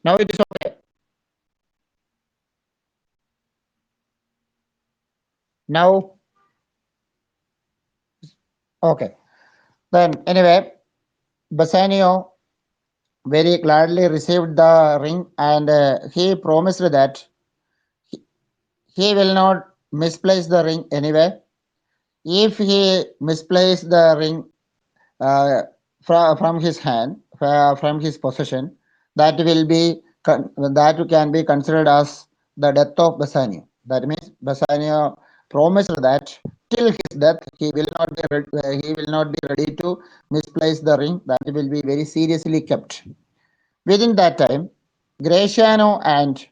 Now it is okay. Now, okay. Then anyway, Bassanio very gladly received the ring, and he promised that he will not misplace the ring anyway. If he misplaced the ring uh, from his hand, from his possession, that will be that can be considered as the death of Bassanio. That means Bassanio promised that till his death he will not be ready to misplace the ring. That will be very seriously kept. Within that time, Graciano and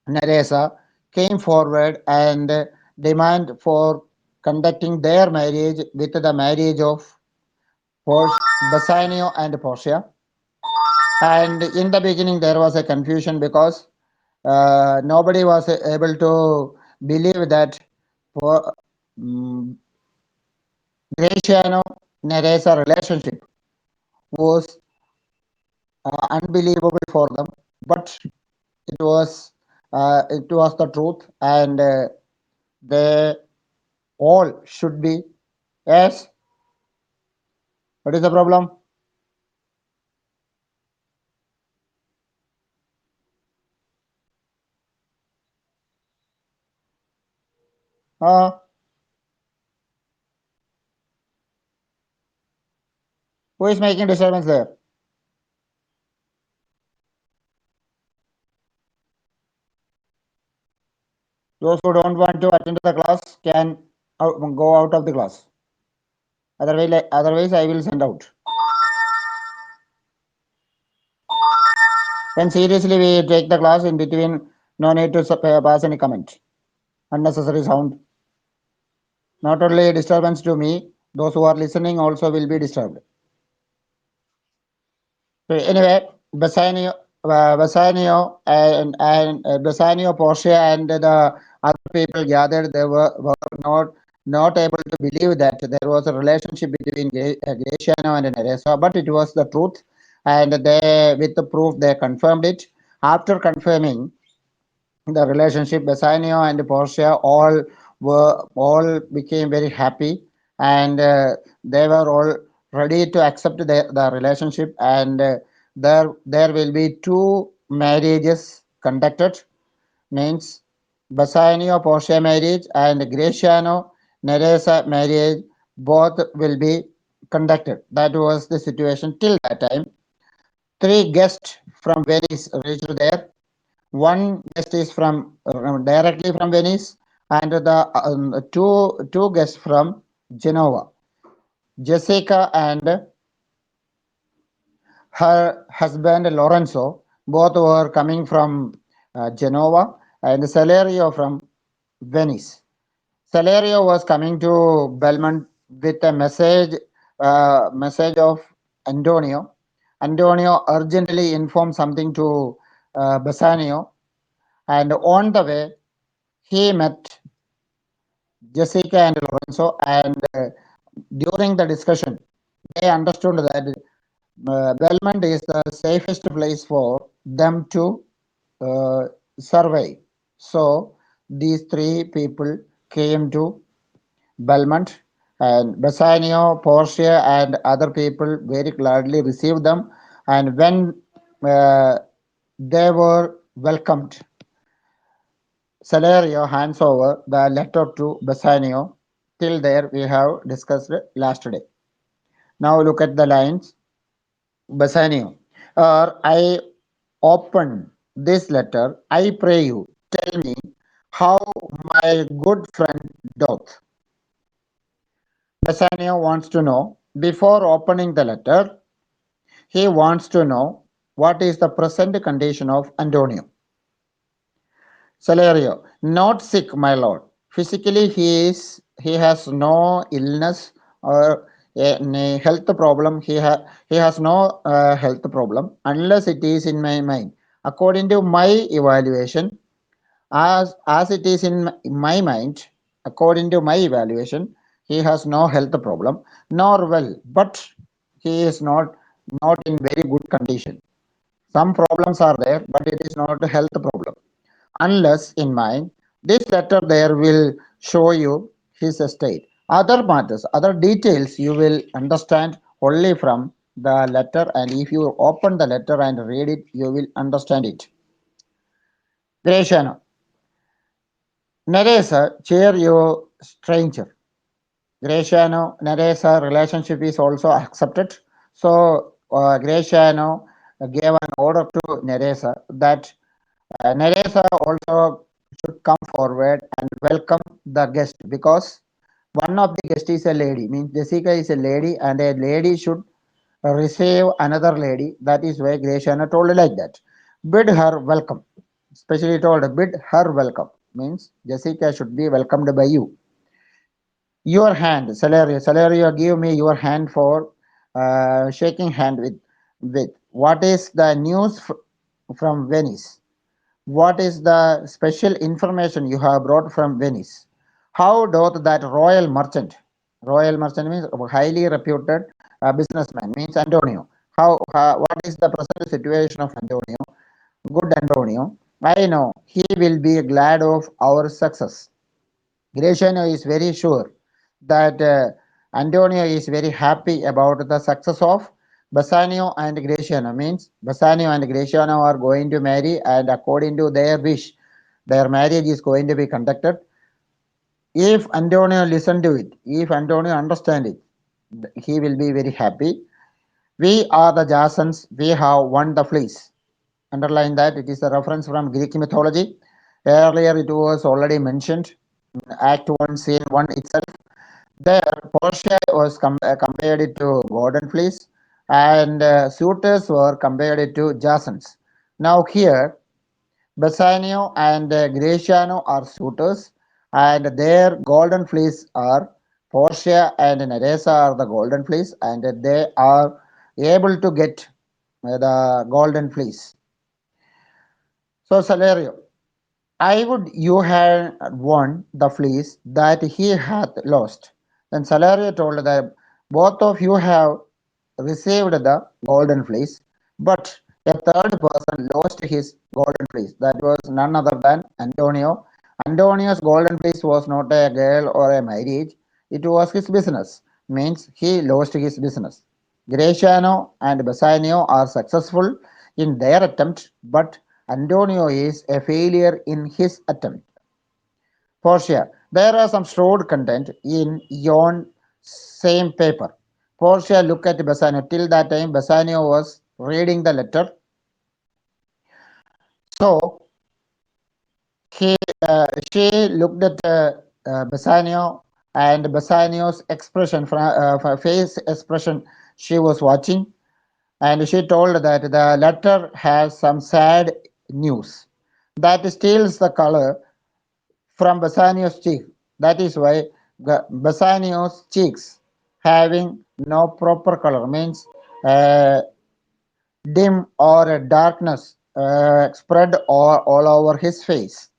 Neresa came forward and demand for conducting their marriage with the marriage of Bassanio and Portia. And in the beginning, there was a confusion because nobody was able to believe that for Graciano Neresa relationship was unbelievable for them, but it was the truth, and they all should be. Yes, what is the problem? Uh, who is making disturbance there? Those who don't want to attend the class can go out of the class. Otherwise, I will send out. When seriously we take the class in between, no need to pass any comment. Unnecessary sound. Not only disturbance to me, those who are listening also will be disturbed. So anyway, Bassanio and Bassanio, Portia, and the other people gathered. They were not able to believe that there was a relationship between Graciano and Neresa, but it was the truth, and they, with the proof, they confirmed it. After confirming the relationship, Bassanio and Portia all became very happy, and they were all ready to accept the relationship, and there will be two marriages conducted, means Bassanio Portia marriage and Graciano Neresa marriage, both will be conducted. That was the situation till that time. Three guests from Venice reached there. One guest is from directly from Venice, and the two guests from Genova. Jessica and her husband Lorenzo both were coming from Genova, and Celerio from Venice. Celerio was coming to Belmont with a message of Antonio. Antonio urgently informed something to Bassanio, and on the way he met Jessica and Lorenzo, and during the discussion, they understood that Belmont is the safest place for them to uh, survey. So these three people came to Belmont, and Bassanio, Portia, and other people very gladly received them. And when they were welcomed, Celerio hands over the letter to Bassanio. Till there we have discussed last day. Now look at the lines. Bassanio, I open this letter, I pray you, tell me how my good friend doth. Bassanio wants to know, before opening the letter, he wants to know what is the present condition of Antonio. Celerio, not sick, my lord. Physically, he has no illness or a health problem. He has no health problem unless it is in my mind. According to my evaluation, as it is in my mind, according to my evaluation, he has no health problem nor well, but he is not in very good condition. Some problems are there, but it is not a health problem. Unless in mind, this letter there will show you his estate. Other matters, other details you will understand only from the letter, and if you open the letter and read it, you will understand it. Gratiano, Neresa, cheer you stranger. Gratiano Neresa relationship is also accepted. So Gratiano gave an order to Neresa that Neresa also should come forward and welcome the guest, because one of the guest is a lady, means Jessica is a lady and a lady should receive another lady. That is why Gratiano told like that. Bid her welcome. Especially told bid her welcome, means Jessica should be welcomed by you. Your hand, Salario, give me your hand for shaking hand with. What is the news from Venice? What is the special information you have brought from Venice? How doth that royal merchant means highly reputed businessman, means Antonio. What is the present situation of Antonio? Good Antonio. I know he will be glad of our success. Graciano is very sure that Antonio is very happy about the success of Bassanio and Graciano. Means Bassanio and Graciano are going to marry, and according to their wish, their marriage is going to be conducted. If Antonio listen to it, if Antonio understand it, he will be very happy. We are the Jasons, we have won the fleece. Underline that it is a reference from Greek mythology. Earlier it was already mentioned in Act 1, Scene 1 itself. There, Portia was compared it to golden fleece, and suitors were compared it to Jasons. Now here, Bassanio and Gratiano are suitors, and their golden fleece are Portia and Neresa are the golden fleece, and they are able to get the golden fleece. So, Salario, I would you had won the fleece that he hath lost. Then Salario told that both of you have received the golden fleece, but a third person lost his golden fleece. That was none other than Antonio. Antonio's golden fleece was not a girl or a marriage, it was his business. Means he lost his business. Graciano and Bassanio are successful in their attempt, but Antonio is a failure in his attempt. Portia, there are some stored content in yon same paper. Portia looked at Bassanio. Till that time, Bassanio was reading the letter. So he, she looked at Bassanio, and Bassanio's expression, face expression, she was watching, and she told that the letter has some sad news that steals the color from Bassanio's cheek. That is why Bassanio's cheeks having no proper color, means uh, dim or a darkness spread all over his face.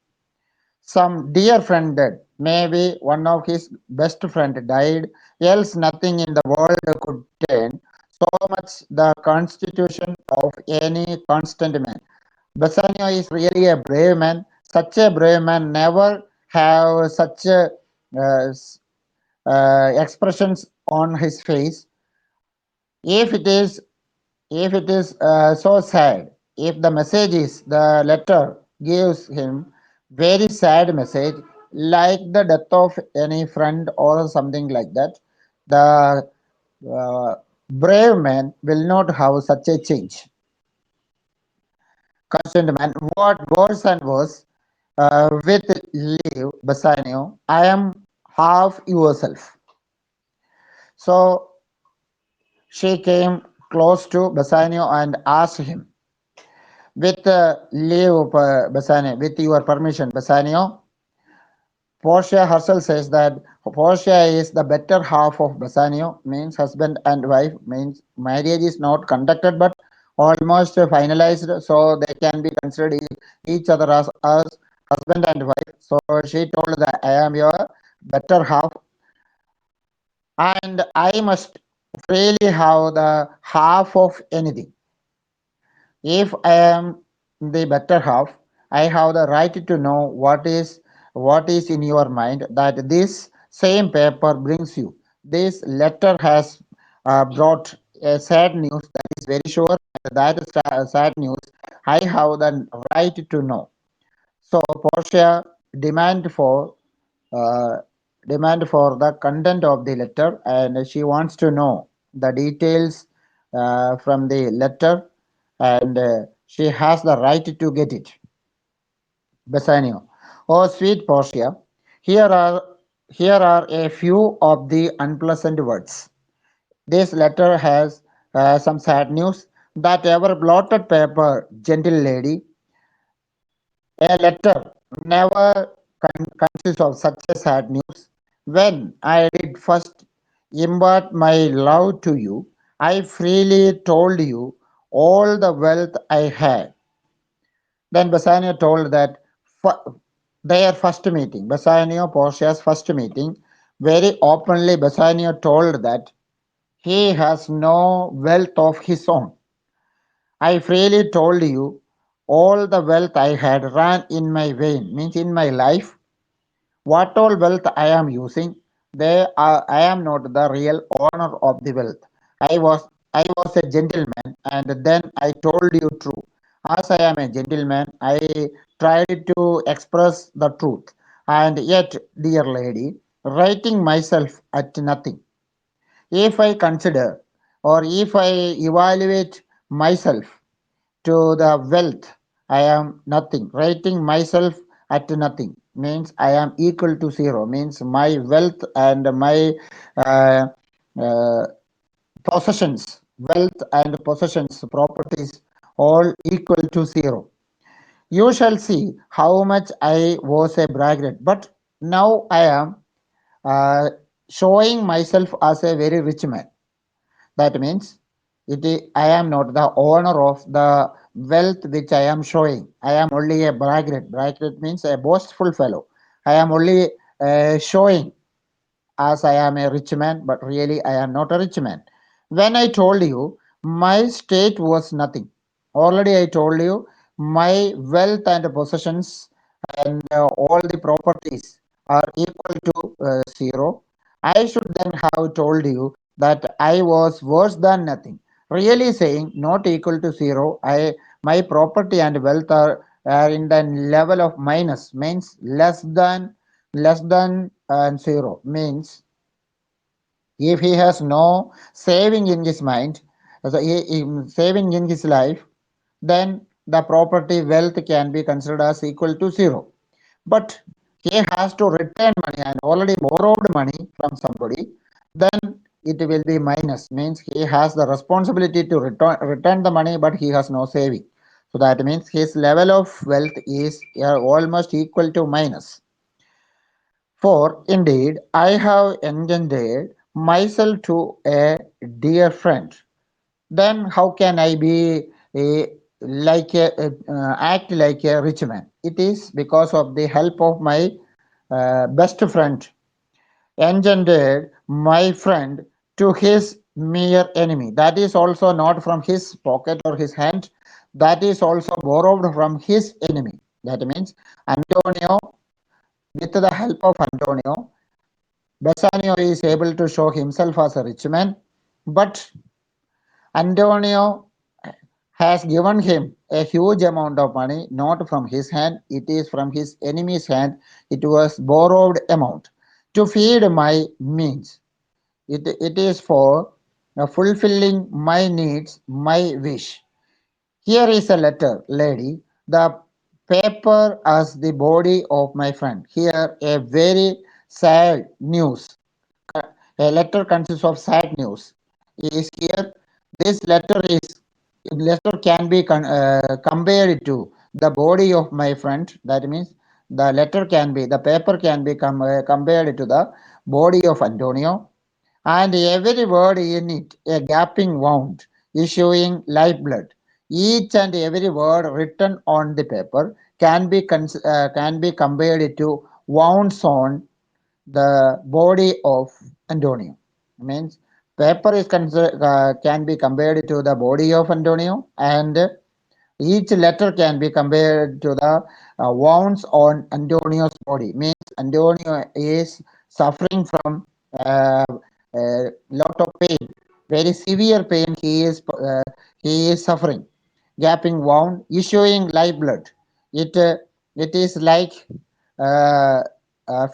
Some dear friend dead, maybe one of his best friend died, else nothing in the world could turn so much the constitution of any constant man. Bassanio is really a brave man. Such a brave man never have such uh, expressions on his face. If it is so sad, if the message is the letter gives him very sad message, like the death of any friend or something like that, the uh, brave man will not have such a change. Constant man, what worse and worse, with leave, Bassanio, I am half yourself. So she came close to Bassanio and asked him, with leave, Bassanio, with your permission, Bassanio, Portia herself says that Portia is the better half of Bassanio, means husband and wife, means marriage is not conducted but almost finalized, so they can be considered each other as husband and wife. So she told that I am your better half, and I must freely have the half of anything. If I am the better half, I have the right to know what is in your mind that this same paper brings you. This letter has brought a sad news that is very sure, and that sad news I have the right to know. So Portia demand for uh, demand for the content of the letter, and she wants to know the details from the letter, and she has the right to get it. Bassanio. Oh, sweet Portia, here are here are a few of the unpleasant words. This letter has some sad news. That ever blotted paper, gentle lady, a letter never consists of such a sad news. When I did first impart my love to you, I freely told you all the wealth I had. Then Bassanio told that their first meeting, Bassanio Portia's first meeting, very openly Bassanio told that he has no wealth of his own. I freely told you all the wealth I had ran in my vein, means in my life. What all wealth I am using, I am not the real owner of the wealth. I was a gentleman, and then I told you true. As I am a gentleman, I tried to express the truth. And yet, dear lady, writing myself at nothing. If I consider or if I evaluate myself to the wealth, I am nothing. Writing myself at nothing means I am equal to zero, means my wealth and my uh, uh, possessions, wealth and possessions, properties, all equal to zero. You shall see how much I was a braggart, but now I am uh, showing myself as a very rich man. That means I am not the owner of the wealth which I am showing. I am only a braggart. Braggart means a boastful fellow. I am only showing as I am a rich man, but really I am not a rich man. When I told you my state was nothing, already I told you my wealth and possessions and all the properties are equal to zero. I should then have told you that I was worse than nothing. Really saying not equal to zero, my property and wealth are in the level of minus, means less than zero, means if he has no saving in his mind, so saving in his life, then the property wealth can be considered as equal to zero. But he has to return money and already borrowed money from somebody, then it will be minus, means he has the responsibility to return the money, but he has no saving. So that means his level of wealth is almost equal to minus. For indeed I have engendered myself to a dear friend. Then how can I be act like a rich man? It is because of the help of my best friend, engendered my friend to his mere enemy. That is also not from his pocket or his hand. That is also borrowed from his enemy. That means Antonio, with the help of Antonio, Bassanio is able to show himself as a rich man, but Antonio has given him a huge amount of money, not from his hand, it is from his enemy's hand. It was borrowed amount to feed my means. It is for fulfilling my needs, my wish. Here is a letter, lady. The paper as the body of my friend. Here a very sad news. A letter consists of sad news. Is here. This letter can be compared to the body of my friend. That means the paper can be compared to the body of Antonio, and every word in it a gaping wound, issuing lifeblood. Each and every word written on the paper can be compared to wounds on the body of Antonio. Means paper can be compared to the body of Antonio, and Each letter can be compared to the wounds on Antonio's body. Means Antonio is suffering from a lot of pain, very severe pain. He is suffering, gaping wound, issuing live blood. It is like uh,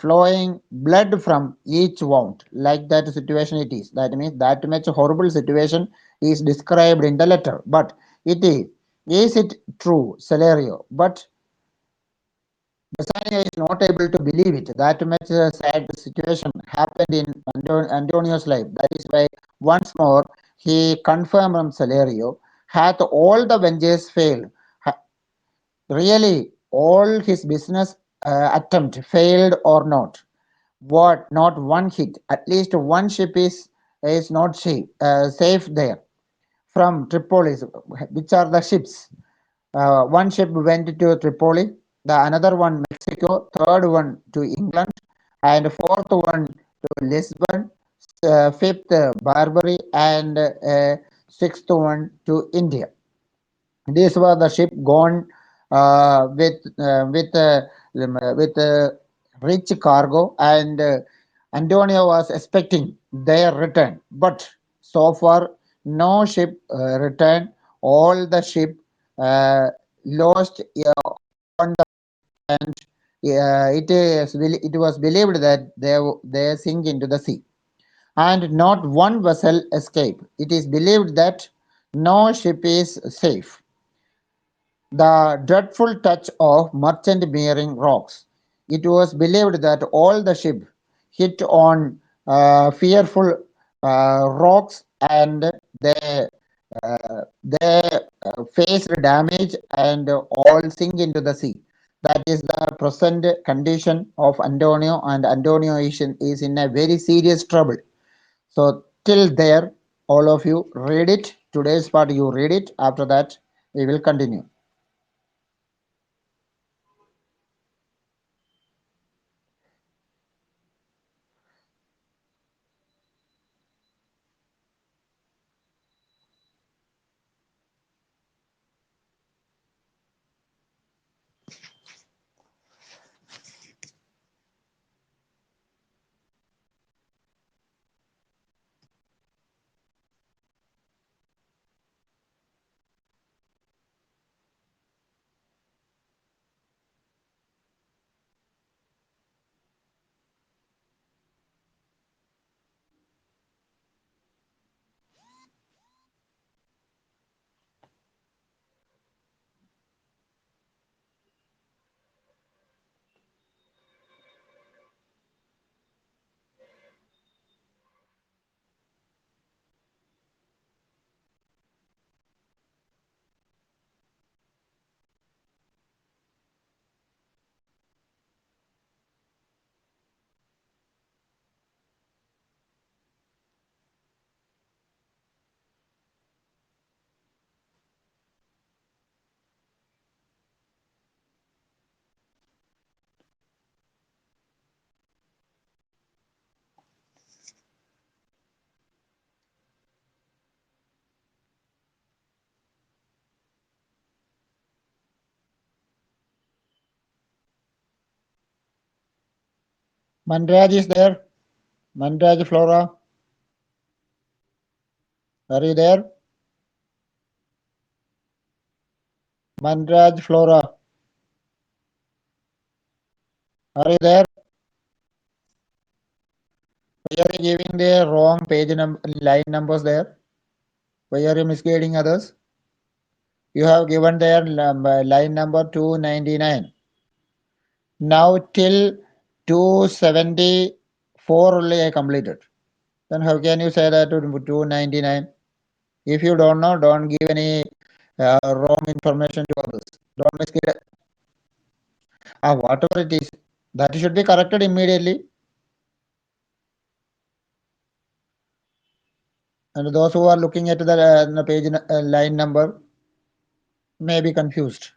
flowing blood from each wound. Like that situation, it is. That means that much horrible situation is described in the letter, but it is. Is it true, Celerio? But Bassanio is not able to believe it. That much sad situation happened in Antonio's life. That is why once more he confirmed from Celerio, hath all the ventures failed? Really, all his business attempt failed or not? What? Not one hit. At least one ship is not safe there from Tripoli. Which are the ships? One ship went to Tripoli, the another one Mexico, third one to England, and fourth one to Lisbon, fifth Barbary, and sixth one to India. These were the ship gone with rich cargo, and Antonio was expecting their return, but so far no ship returned. All the ship uh, lost on the, and it was believed that they sink into the sea, and not one vessel escaped. It is believed that no ship is safe. The dreadful touch of merchant bearing rocks. It was believed that all the ship hit on fearful rocks, and they faced damage and all sink into the sea. That is the present condition of Antonio, and Antonio is in a very serious trouble. So till there, all of you read it. Today's part you read it. After that, we will continue. Manraj is there. Manraj Flora, are you there? Manraj Flora, are you there? Why are you giving the wrong line numbers there? Why are you misguiding others? You have given their line number 299. Now till 274 only I completed. Then how can you say that to 299? If you don't know, don't give any wrong information to others. Don't misguide. Whatever it is, that should be corrected immediately. And those who are looking at the page line number may be confused.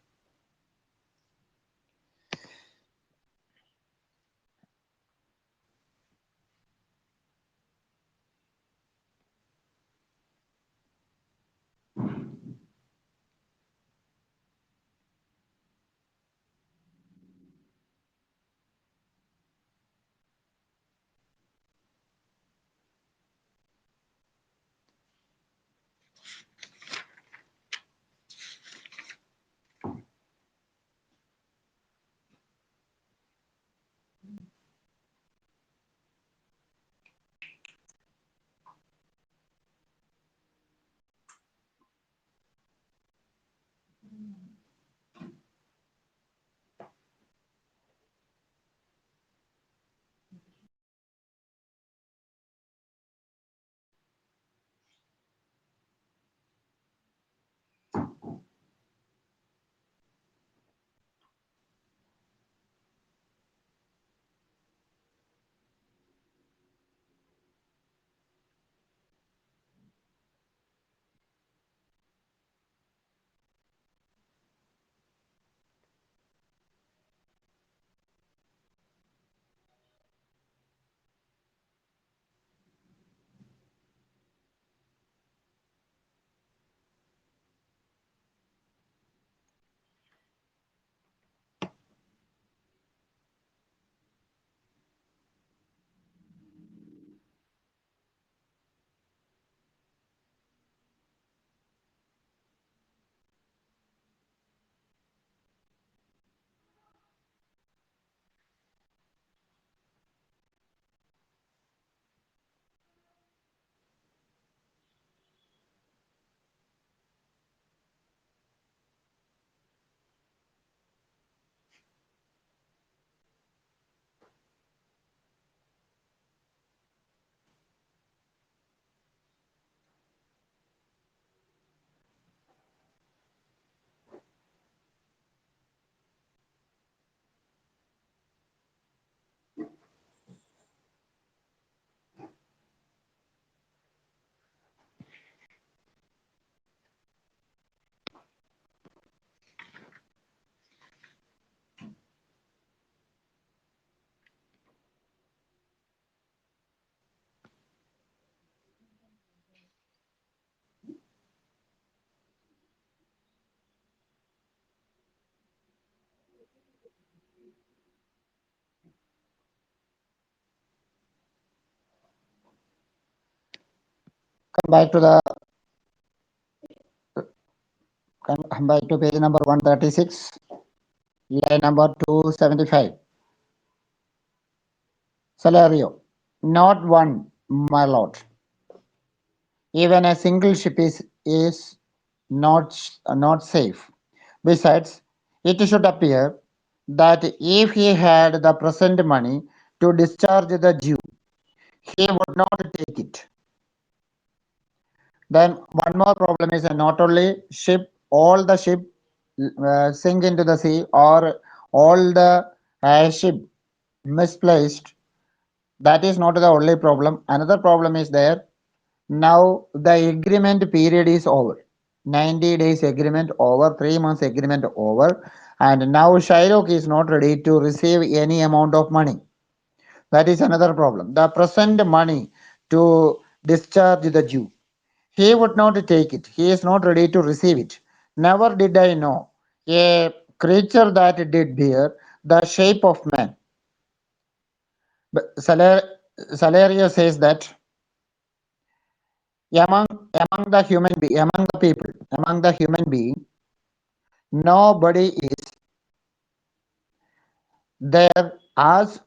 Come back to the come back to page number 136, line number 275. Salario. Not one, my lord. Even a single ship is not safe. Besides, it should appear that if he had the present money to discharge the Jew, he would not take it. Then one more problem is that not only ship, all the ship sink into the sea, or all the ship misplaced. That is not the only problem. Another problem is there. Now the agreement period is over. 90 days agreement over, 3 months agreement over, and now Shylock is not ready to receive any amount of money. That is another problem. The present money to discharge the Jew, he would not take it. He is not ready to receive it. Never did I know a creature that did bear the shape of man. But Salario says that among the among the people, among the human being, nobody is there as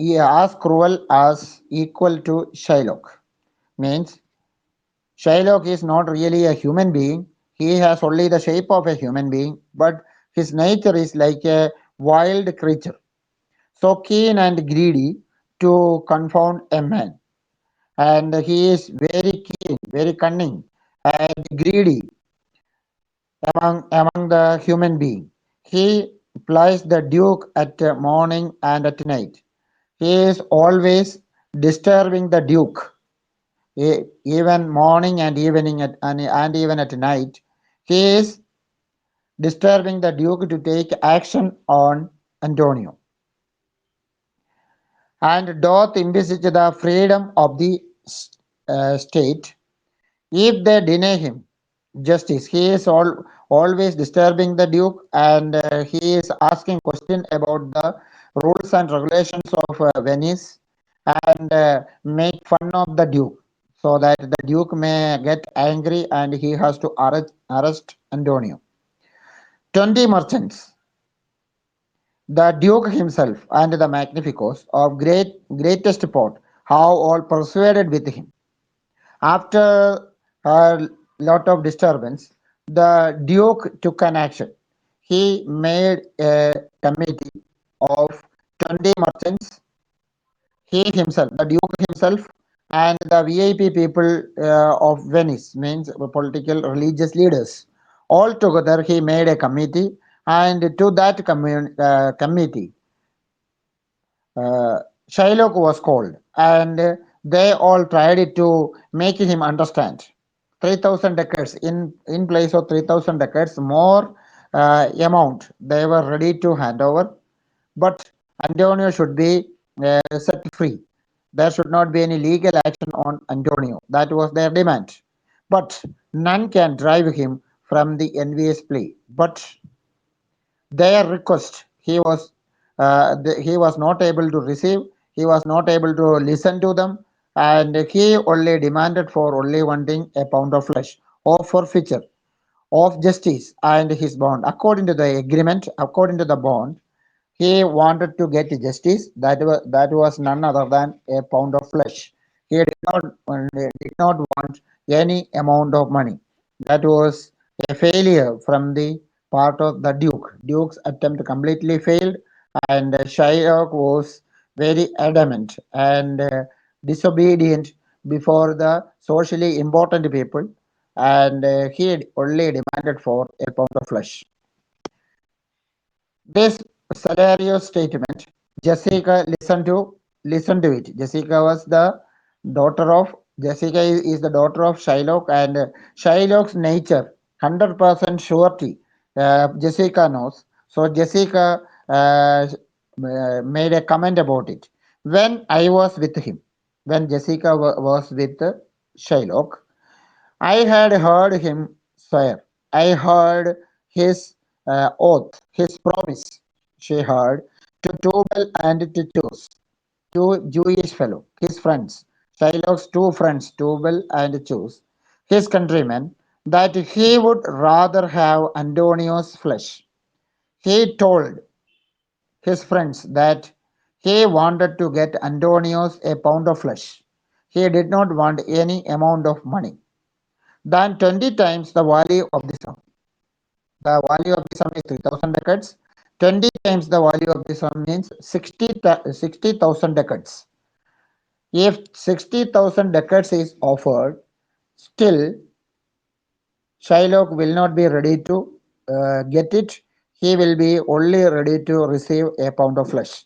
as cruel as equal to Shylock. Means Shylock is not really a human being. He has only the shape of a human being, but his nature is like a wild creature, so keen and greedy to confound a man. And he is very keen, very cunning, and greedy among the human being. He plies the duke at morning and at night. He is always disturbing the duke, even morning and evening and even at night. He is disturbing the duke to take action on Antonio, and doth envisage the freedom of the state. If they deny him justice, he is always disturbing the duke, and he is asking question about the rules and regulations of Venice, and make fun of the duke, so that the duke may get angry and he has to arrest Antonio. 20 merchants, the duke himself and the magnificos of greatest port, have all persuaded with him. After a lot of disturbance, The Duke took an action. He made a committee of 20 merchants, he himself, the Duke himself, and the VIP people of Venice, means political religious leaders. All together, he made a committee, and to that committee, uh, Shylock was called, and they all tried to make him understand. 3,000 decades in place of 3,000 decades, more amount they were ready to hand over, but Antonio should be set free. There should not be any legal action on Antonio. That was their demand. But none can drive him from the envious plea. But their request, he was not able to receive. He was not able to listen to them, and he only demanded for only one thing: a pound of flesh, or forfeiture of justice and his bond. According to the agreement, according to the bond, he wanted to get justice. That was none other than a pound of flesh. He did not want any amount of money. That was a failure from the part of the Duke. Duke's attempt completely failed, and Shylock was very adamant and disobedient before the socially important people, and he had only demanded for a pound of flesh. This scenario statement, Jessica listened to it. Jessica is the daughter of Shylock, and Shylock's nature, 100% surety. Jessica knows. So Jessica made a comment about it. When I was with him, when Jessica was with Shylock, I had heard him swear. I heard his oath, his promise. She heard to Tubal and to choose two Jewish fellow, his friends, Shylock's two friends, Tubal and choose, his countrymen, that he would rather have Antonio's flesh. He told his friends that he wanted to get Antonio's a pound of flesh. He did not want any amount of money than 20 times the value of the sum. The value of the sum is 3,000 decades. 20 times the value of the sum means 60,000 decades. If 60,000 decades is offered, still Shylock will not be ready to get it. He will be only ready to receive a pound of flesh.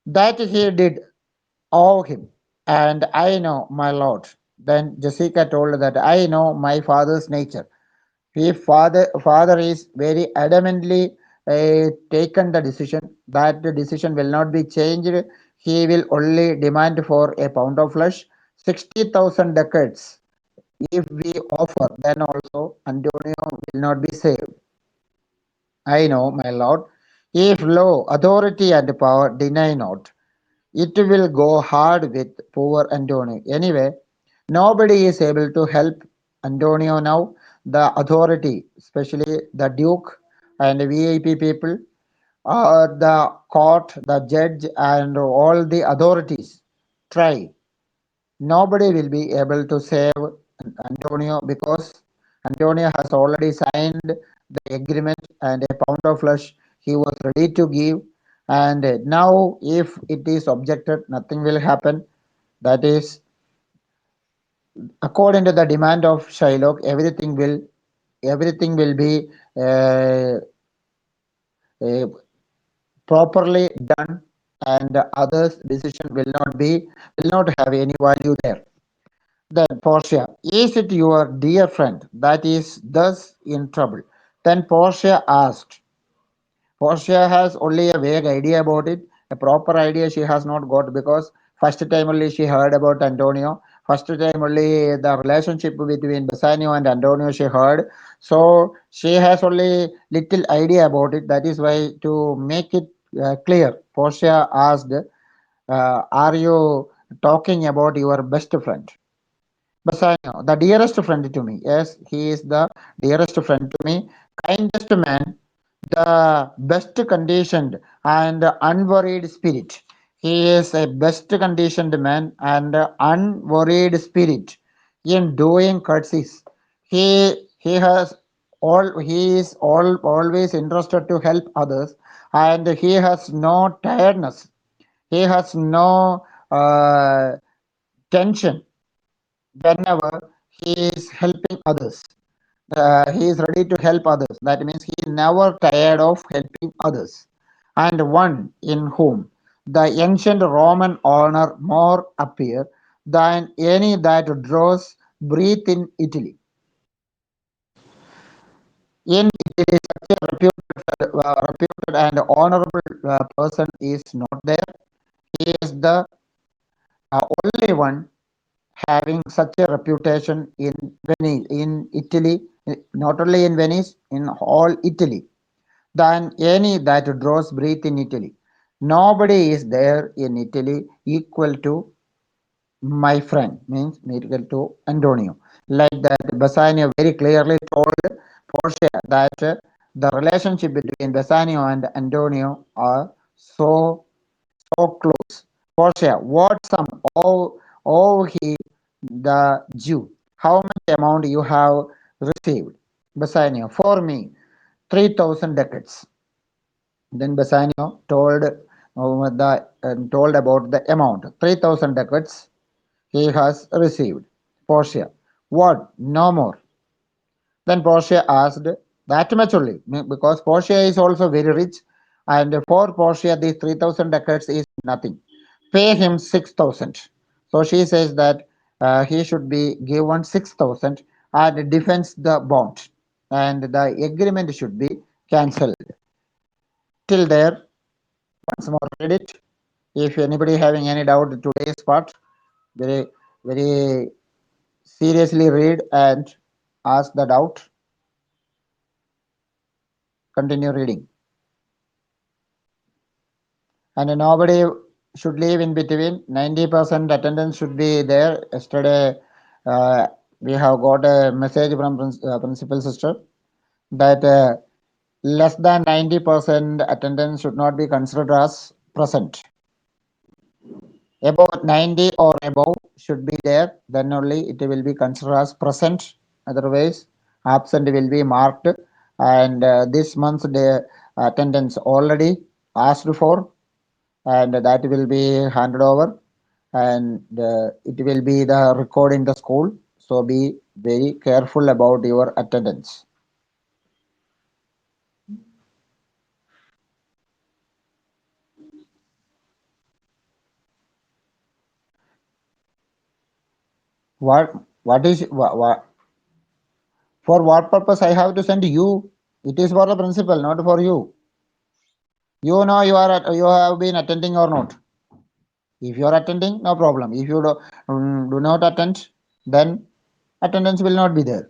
That he did owe him, and I know my lord. Then Jessica told that I know my father's nature. If father is very adamantly taken the decision that the decision will not be changed. He will only demand for a pound of flesh. 60,000 decades. If we offer, then also Antonio will not be saved. I know, my lord. If law, authority, and power deny not, it will go hard with poor Antonio. Anyway, nobody is able to help Antonio now. The authority, especially the Duke and VIP people, the court, the judge, and all the authorities try. Nobody will be able to save Antonio because Antonio has already signed the agreement and a pound of flesh he was ready to give. And now, if it is objected, nothing will happen. That is, according to the demand of Shylock, everything will be uh, uh, properly done, and the others' decision will not have any value there. Then Portia, is it your dear friend that is thus in trouble? Then Portia asked. Portia has only a vague idea about it. A proper idea she has not got because first time only she heard about Antonio. First time only the relationship between Bassanio and Antonio she heard. So she has only little idea about it. That is why to make it clear, Portia asked, "Are you talking about your best friend?" Bassanio, the dearest friend to me. Yes, he is the dearest friend to me. Kindest man, the best conditioned and unworried spirit. He is a best conditioned man and unworried spirit in doing courtesies. He has he is always interested to help others, and he has no tiredness. He has no tension whenever he is helping others. He is ready to help others. That means he is never tired of helping others. And one in whom the ancient Roman honor more appear than any that draws breath in Italy. In Italy, such a reputed and honorable person is not there. He is the only one having such a reputation in Venice, in Italy, not only in Venice, in all Italy, than any that draws breath in Italy. Nobody is there in Italy equal to my friend, means equal to Antonio. Like that, Bassanio very clearly told Portia that the relationship between Bassanio and Antonio are so close. Portia, what sum owe he the Jew? How much amount you have received? Bassanio, for me, 3,000 ducats. Then Bassanio told about the amount. 3,000 ducats he has received. Portia, what? No more. Then Portia asked, that much only, because Portia is also very rich, and for Portia, these 3,000 ducats is nothing. Pay him 6,000. So she says that he should be given 6,000 and defends the bond, and the agreement should be cancelled. Till there, once more read it. If anybody having any doubt in today's part, very, very seriously read and ask the doubt. Continue reading. And nobody should leave in between. 90% attendance should be there. Yesterday, uh, we have got a message from principal sister that less than 90% attendance should not be considered as present. About 90 or above should be there, then only it will be considered as present. Otherwise, absent will be marked. And this month's the attendance already asked for, and that will be handed over, and it will be the record in the school. So be very careful about your attendance. What is for what purpose I have to send you? It is for the principal, not for you. You know you have been attending or not. If you are attending, no problem. If you do not attend, then attendance will not be there.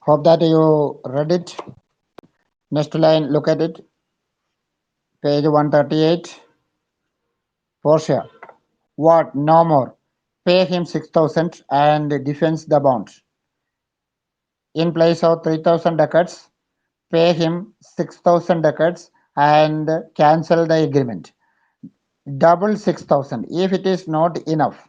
Hope that you read it. Next line, look at it. Page 138. Portia. What? No more. Pay him 6,000 and defends the bond. In place of 3,000 ducats, pay him 6,000 ducats and cancel the agreement. Double 6,000. If it is not enough,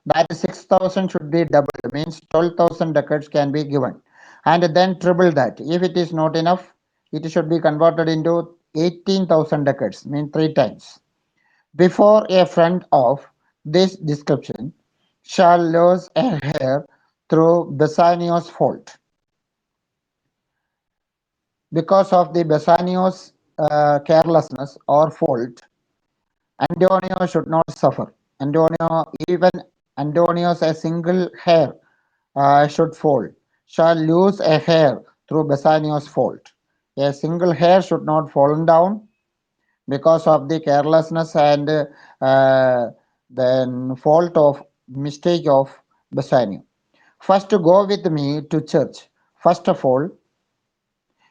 that 6,000 should be doubled, means 12,000 ducats can be given. And then triple that. If it is not enough, it should be converted into 18,000 ducats, means three times. Before a friend of this description shall lose a hair through Bassanio's fault. Because of the Bassanio's carelessness or fault, Antonio should not suffer. Even Antonio's a single hair should fall, shall lose a hair through Bassanio's fault. A single hair should not fall down because of the carelessness and then fault of mistake of Bassanio. First, go with me to church. First of all,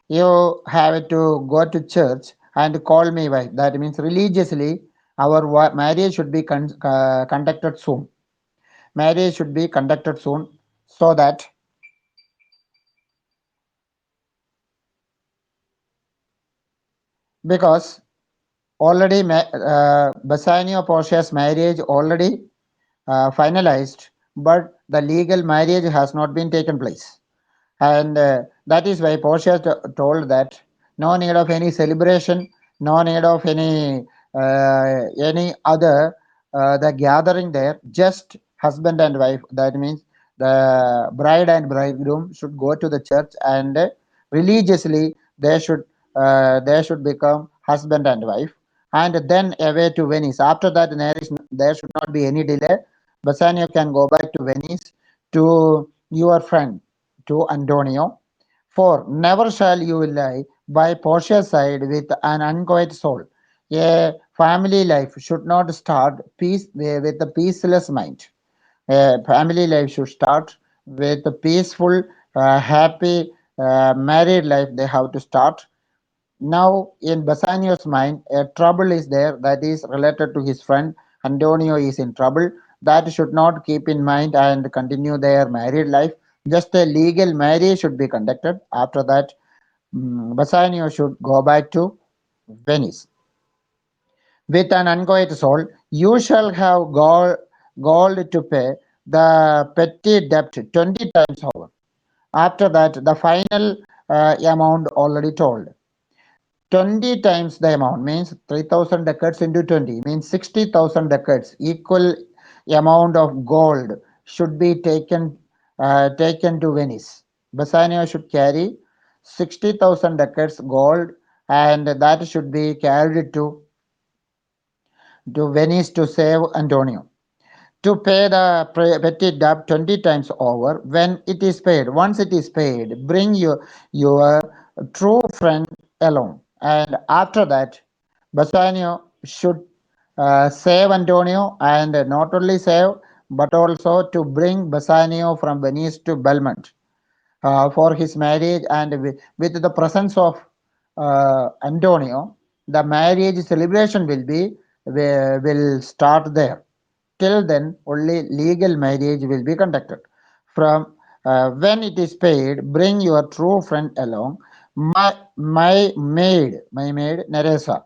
you have to go to church and call me wife. That means religiously, our marriage should be conducted soon. Marriage should be conducted soon so that because already Bassanio Portia's marriage already finalized, but the legal marriage has not been taken place. And that is why Portia told that no need of any celebration, no need of any other the gathering there, just husband and wife. That means the bride and bridegroom should go to the church and religiously they should become husband and wife, and then away to Venice. After that, there should not be any delay. Bassanio can go back to Venice to your friend to Antonio. For never shall you lie by Portia's side with an unquiet soul. A family life should not start with a peaceless mind. A family life should start with a peaceful, happy married life. They have to start. Now, in Bassanio's mind, a trouble is there that is related to his friend. Antonio is in trouble. That should not keep in mind and continue their married life. Just a legal marriage should be conducted. After that, Bassanio should go back to Venice. With an unquiet soul, you shall have gold to pay the petty debt 20 times over. After that, the final amount already told. 20 times the amount means 3,000 ducats into 20 means 60,000 ducats. Equal amount of gold should be taken to Venice. Bassanio should carry 60,000 ducats gold, and that should be carried to Venice to save Antonio. To pay the petty debt 20 times over. When it is paid, once it is paid, bring your true friend along. And after that, Bassanio should save Antonio, and not only save, but also to bring Bassanio from Venice to Belmont for his marriage. And with the presence of Antonio, the marriage celebration will start there. Till then, only legal marriage will be conducted. From when it is paid, bring your true friend along. My maid, Neresa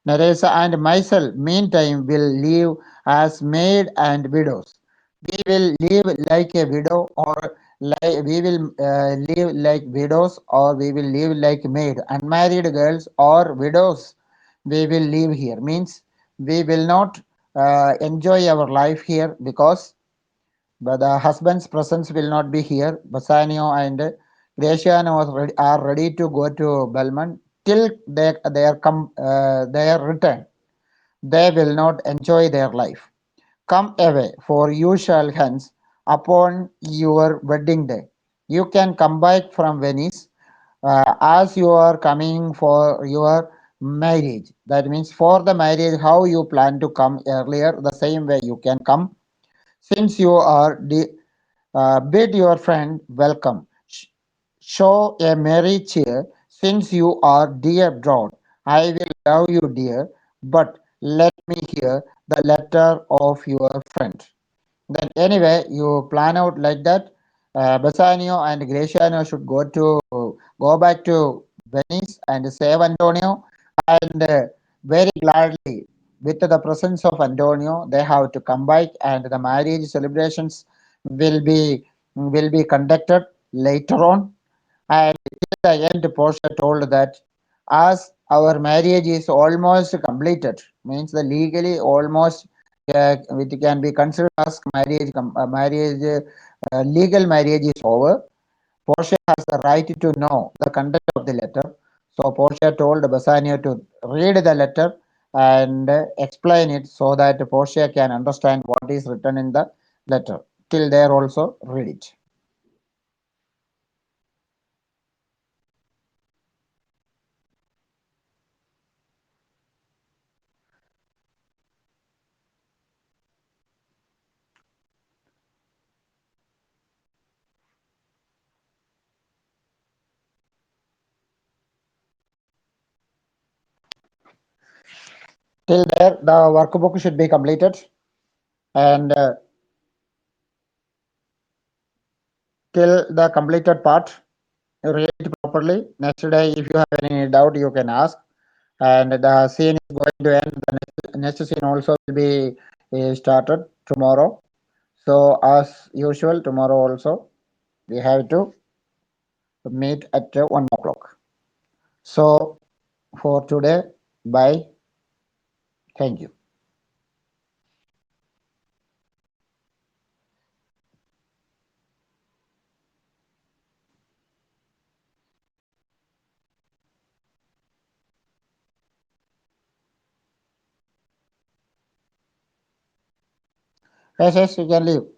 and myself, meantime, will live as maid and widows. We will live like a widow, or we will live like widows, or we will live like maid. Unmarried girls or widows, we will live here. Means we will not enjoy our life here because but the husband's presence will not be here. Bassanio and Graciano are ready to go to Belmont till their return. They will not enjoy their life. Come away, for you shall hence upon your wedding day. You can come back from Venice as you are coming for your marriage. That means for the marriage, how you plan to come earlier, the same way you can come. Since you are bid your friend welcome. Show a merry cheer, since you are dear broad. I will love you, dear, but let me hear the letter of your friend. Then anyway, you plan out like that. Bassanio and Graciano should go back to Venice and save Antonio, and very gladly, with the presence of Antonio, they have to come back, and the marriage celebrations will be conducted later on. And at the end, Portia told that as our marriage is almost completed, means the legally almost it can be considered as legal marriage is over. Portia has the right to know the content of the letter. So Portia told Bassanio to read the letter and explain it so that Portia can understand what is written in the letter. Till there also read it. Till there, the workbook should be completed, and till the completed part, read it properly. Next day, if you have any doubt, you can ask. And the scene is going to end. The next scene also will be started tomorrow. So, as usual, tomorrow also we have to meet at 1 o'clock. So, for today, bye. Thank you. Yes, yes, you can leave.